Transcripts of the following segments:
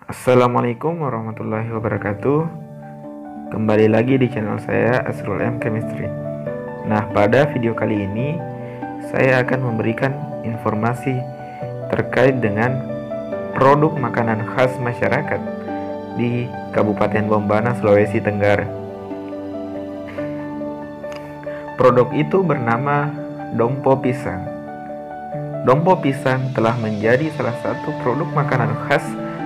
Assalamualaikum warahmatullahi wabarakatuh. Kembali lagi di channel saya Asrul M Chemistry. Nah, pada video kali ini saya akan memberikan informasi terkait dengan produk makanan khas masyarakat di Kabupaten Bombana, Sulawesi Tenggara. Produk itu bernama Dompo Pisang. Dompo pisang telah menjadi salah satu produk makanan khas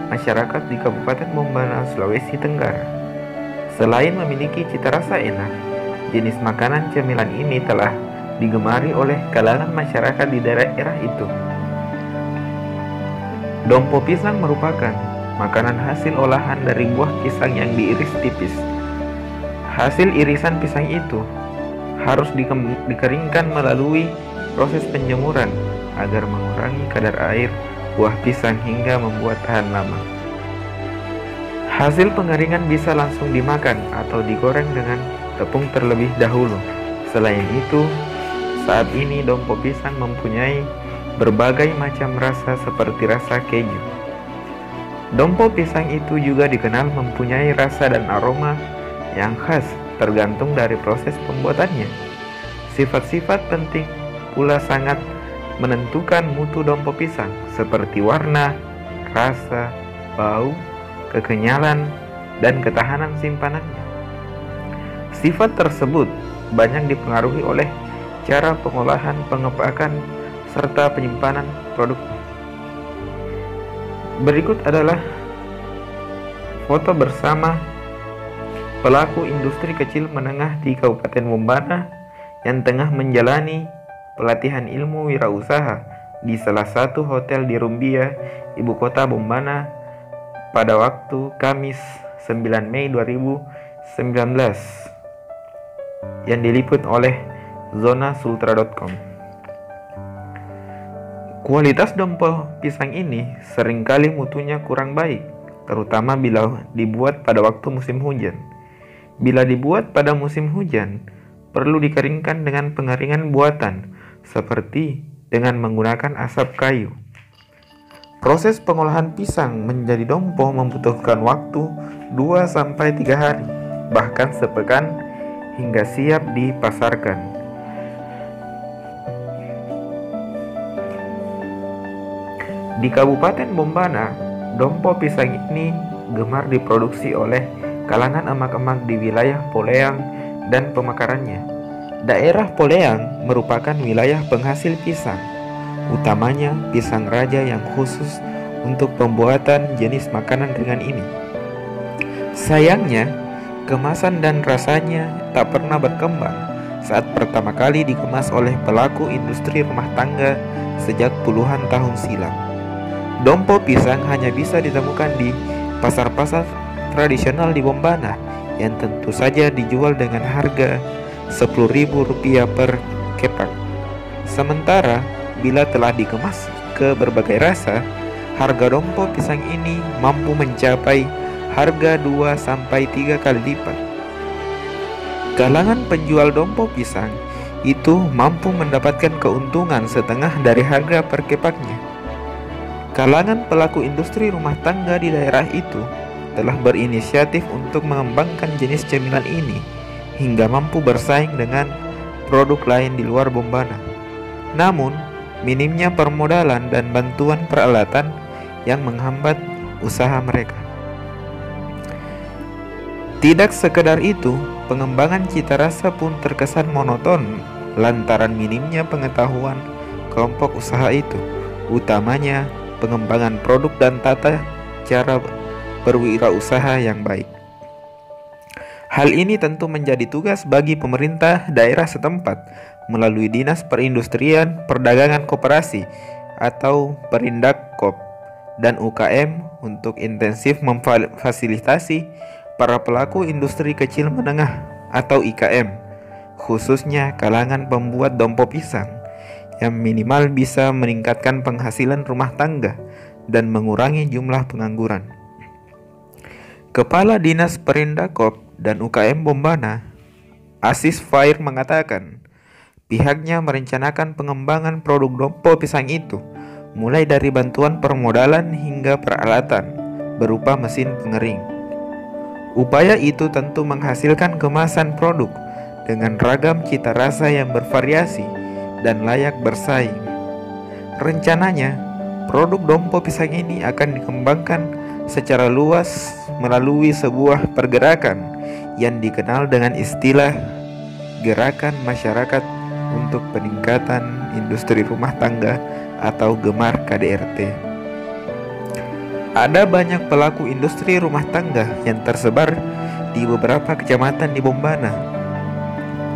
masyarakat di Kabupaten Bombana, Sulawesi Tenggara. Selain memiliki cita rasa enak, jenis makanan cemilan ini telah digemari oleh kalangan masyarakat di daerah itu. Dompo pisang merupakan makanan hasil olahan dari buah pisang yang diiris tipis. Hasil irisan pisang itu harus dikeringkan melalui proses penjemuran agar mengurangi kadar air buah pisang hingga membuat tahan lama. Hasil pengeringan bisa langsung dimakan atau digoreng dengan tepung terlebih dahulu. Selain itu, saat ini dompo pisang mempunyai berbagai macam rasa seperti rasa keju. Dompo pisang itu juga dikenal mempunyai rasa dan aroma yang khas tergantung dari proses pembuatannya. Sifat-sifat penting pula sangat menentukan mutu dompo pisang seperti warna, rasa, bau, kekenyalan, dan ketahanan simpanannya. Sifat tersebut banyak dipengaruhi oleh cara pengolahan, pengepakan, serta penyimpanan produk. Berikut adalah foto bersama pelaku industri kecil menengah di Kabupaten Bombana yang tengah menjalani pelatihan ilmu wirausaha di salah satu hotel di Rumbia, ibu kota Bombana pada waktu Kamis 9 Mei 2019 yang diliput oleh zonasultra.com. Kualitas dompo pisang ini seringkali mutunya kurang baik, terutama bila dibuat pada waktu musim hujan. Bila dibuat pada musim hujan, perlu dikeringkan dengan pengeringan buatan, seperti dengan menggunakan asap kayu. Proses pengolahan pisang menjadi dompo membutuhkan waktu 2-3 hari, bahkan sepekan hingga siap dipasarkan. Di Kabupaten Bombana, dompo pisang ini gemar diproduksi oleh kalangan emak-emak di wilayah Poleang dan pemekarannya. Daerah Poleang merupakan wilayah penghasil pisang, utamanya pisang raja yang khusus untuk pembuatan jenis makanan ringan ini. Sayangnya, kemasan dan rasanya tak pernah berkembang saat pertama kali dikemas oleh pelaku industri rumah tangga sejak puluhan tahun silam. Dompo pisang hanya bisa ditemukan di pasar-pasar tradisional di Bombana yang tentu saja dijual dengan harga Rp10.000 per kepak. Sementara bila telah dikemas ke berbagai rasa, harga dompo pisang ini mampu mencapai harga 2-3 kali lipat. Kalangan penjual dompo pisang itu mampu mendapatkan keuntungan setengah dari harga per kepaknya. Kalangan pelaku industri rumah tangga di daerah itu telah berinisiatif untuk mengembangkan jenis cemilan ini hingga mampu bersaing dengan produk lain di luar Bombana. Namun, minimnya permodalan dan bantuan peralatan yang menghambat usaha mereka. Tidak sekedar itu, pengembangan cita rasa pun terkesan monoton lantaran minimnya pengetahuan kelompok usaha itu, utamanya pengembangan produk dan tata cara berwirausaha yang baik. Hal ini tentu menjadi tugas bagi pemerintah daerah setempat melalui Dinas Perindustrian Perdagangan Koperasi atau Perindakop dan UKM untuk intensif memfasilitasi para pelaku industri kecil menengah atau IKM, khususnya kalangan pembuat dompo pisang, yang minimal bisa meningkatkan penghasilan rumah tangga dan mengurangi jumlah pengangguran. Kepala Dinas Perindakop dan UKM Bombana, Asis Fair, mengatakan pihaknya merencanakan pengembangan produk dompo pisang itu mulai dari bantuan permodalan hingga peralatan, berupa mesin pengering. Upaya itu tentu menghasilkan kemasan produk dengan ragam cita rasa yang bervariasi dan layak bersaing. Rencananya, produk dompo pisang ini akan dikembangkan secara luas melalui sebuah pergerakan yang dikenal dengan istilah Gerakan Masyarakat untuk Peningkatan Industri Rumah Tangga atau gemar KDRT. Ada banyak pelaku industri rumah tangga yang tersebar di beberapa kecamatan di Bombana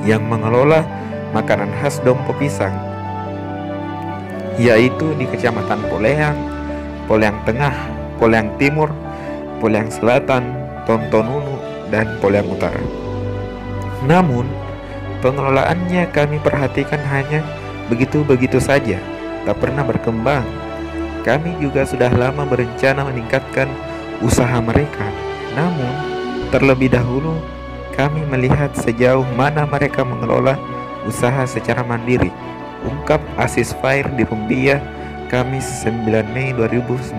yang mengelola makanan khas dompo pisang, yaitu di Kecamatan Poleyang, Poleyang Tengah, Poleyang Timur, Poleyang Selatan, Tontonunu, dan Poleyang Utara. Namun, pengelolaannya kami perhatikan hanya begitu-begitu saja, tak pernah berkembang. Kami juga sudah lama berencana meningkatkan usaha mereka. Namun, terlebih dahulu kami melihat sejauh mana mereka mengelola usaha secara mandiri, ungkap Asis Fair di Rumbia, Kamis 9 Mei 2019.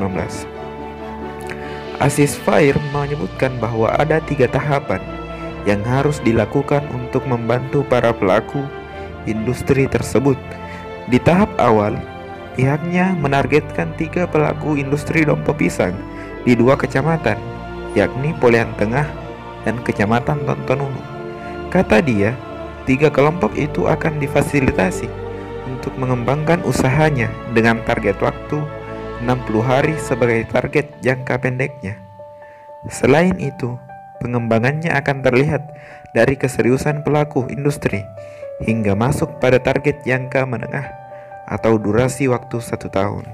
Asis Fair menyebutkan bahwa ada 3 tahapan yang harus dilakukan untuk membantu para pelaku industri tersebut. Di tahap awal, pihaknya menargetkan 3 pelaku industri dompo pisang di 2 kecamatan, yakni Poleyang Tengah dan Kecamatan Tontonunu. Kata dia, 3 kelompok itu akan difasilitasi untuk mengembangkan usahanya dengan target waktu 60 hari sebagai target jangka pendeknya. Selain itu, pengembangannya akan terlihat dari keseriusan pelaku industri hingga masuk pada target jangka menengah atau durasi waktu 1 tahun.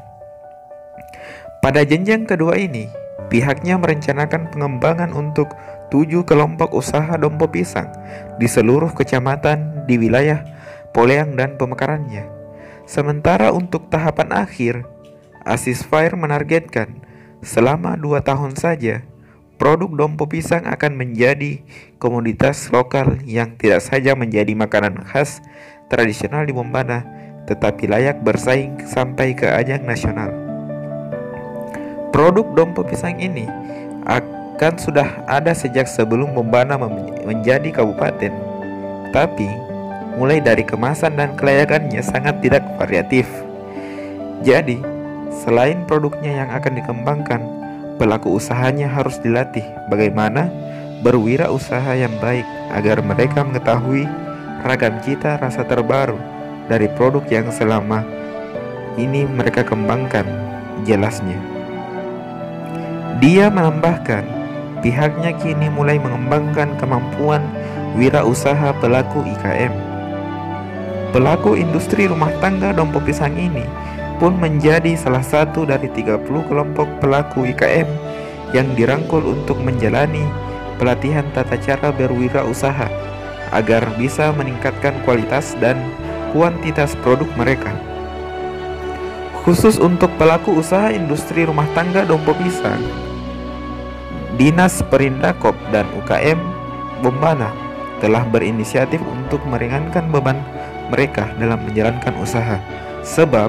Pada jenjang kedua ini, pihaknya merencanakan pengembangan untuk 7 kelompok usaha dompo pisang di seluruh kecamatan di wilayah Poleyang dan pemekarannya. Sementara untuk tahapan akhir, Asis Fair menargetkan selama 2 tahun saja produk dompo pisang akan menjadi komoditas lokal yang tidak saja menjadi makanan khas tradisional di Bombana, tetapi layak bersaing sampai ke ajang nasional. Produk dompo pisang ini akan sudah ada sejak sebelum Bombana menjadi kabupaten, tapi mulai dari kemasan dan kelayakannya sangat tidak variatif. Jadi, selain produknya yang akan dikembangkan, pelaku usahanya harus dilatih bagaimana berwirausaha yang baik agar mereka mengetahui ragam cita rasa terbaru dari produk yang selama ini mereka kembangkan, jelasnya. Dia menambahkan, pihaknya kini mulai mengembangkan kemampuan wirausaha pelaku IKM. Pelaku industri rumah tangga dompo pisang ini pun menjadi salah satu dari 30 kelompok pelaku IKM yang dirangkul untuk menjalani pelatihan tata cara berwirausaha agar bisa meningkatkan kualitas dan kuantitas produk mereka. Khusus untuk pelaku usaha industri rumah tangga dompo pisang, Dinas Perindakop dan UKM Bombana telah berinisiatif untuk meringankan beban mereka dalam menjalankan usaha, sebab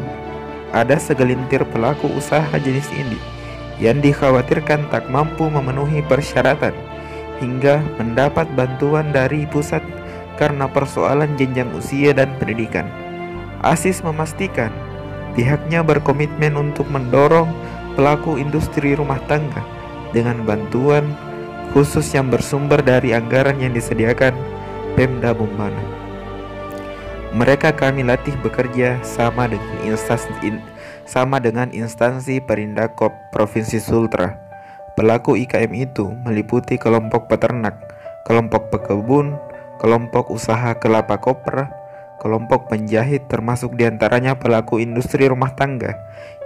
ada segelintir pelaku usaha jenis ini yang dikhawatirkan tak mampu memenuhi persyaratan hingga mendapat bantuan dari pusat karena persoalan jenjang usia dan pendidikan. Asis memastikan pihaknya berkomitmen untuk mendorong pelaku industri rumah tangga dengan bantuan khusus yang bersumber dari anggaran yang disediakan Pemda Bombana. Mereka kami latih bekerja sama dengan instansi Perindakop Provinsi Sultra. Pelaku IKM itu meliputi kelompok peternak, kelompok pekebun, kelompok usaha kelapa kopra, kelompok penjahit, termasuk diantaranya pelaku industri rumah tangga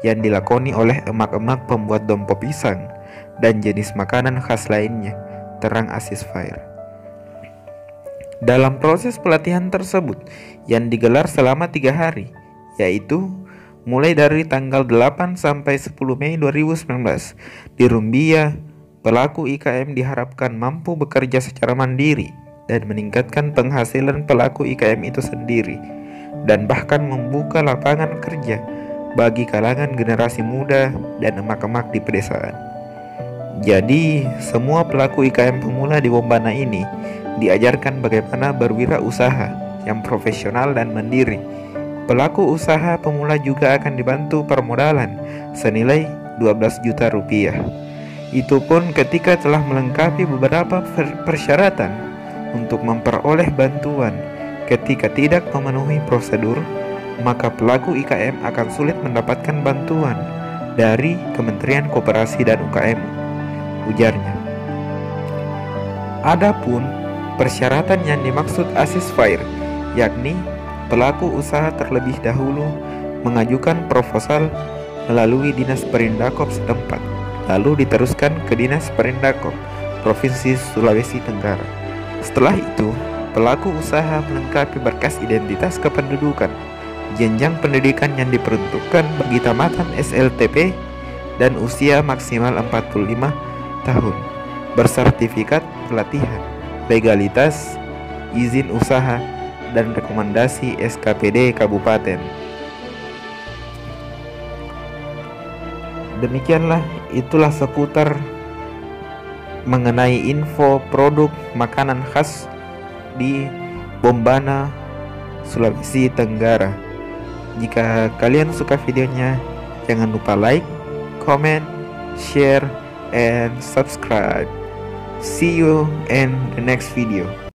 yang dilakoni oleh emak-emak pembuat dompo pisang dan jenis makanan khas lainnya, terang Asis Fair. Dalam proses pelatihan tersebut yang digelar selama 3 hari, yaitu mulai dari tanggal 8 sampai 10 Mei 2019 di Rumbia, pelaku IKM diharapkan mampu bekerja secara mandiri dan meningkatkan penghasilan pelaku IKM itu sendiri, dan bahkan membuka lapangan kerja bagi kalangan generasi muda dan emak-emak di pedesaan. Jadi, semua pelaku IKM pemula di Bombana ini diajarkan bagaimana berwirausaha yang profesional dan mandiri. Pelaku usaha pemula juga akan dibantu permodalan senilai 12 juta rupiah. Itu pun ketika telah melengkapi beberapa persyaratan untuk memperoleh bantuan. Ketika tidak memenuhi prosedur, maka pelaku IKM akan sulit mendapatkan bantuan dari Kementerian Koperasi dan UKM, ujarnya. Adapun persyaratan yang dimaksud Asisfair, yakni pelaku usaha terlebih dahulu mengajukan proposal melalui Dinas Perindakop setempat, lalu diteruskan ke Dinas Perindakop Provinsi Sulawesi Tenggara. Setelah itu, pelaku usaha melengkapi berkas identitas kependudukan, jenjang pendidikan yang diperuntukkan bagi tamatan SLTP, dan usia maksimal 45 tahun, bersertifikat pelatihan, legalitas, izin usaha, dan rekomendasi SKPD Kabupaten. Demikianlah, itulah seputar mengenai info produk makanan khas di Bombana, Sulawesi Tenggara. Jika kalian suka videonya, jangan lupa like, comment, share, and subscribe. See you in the next video.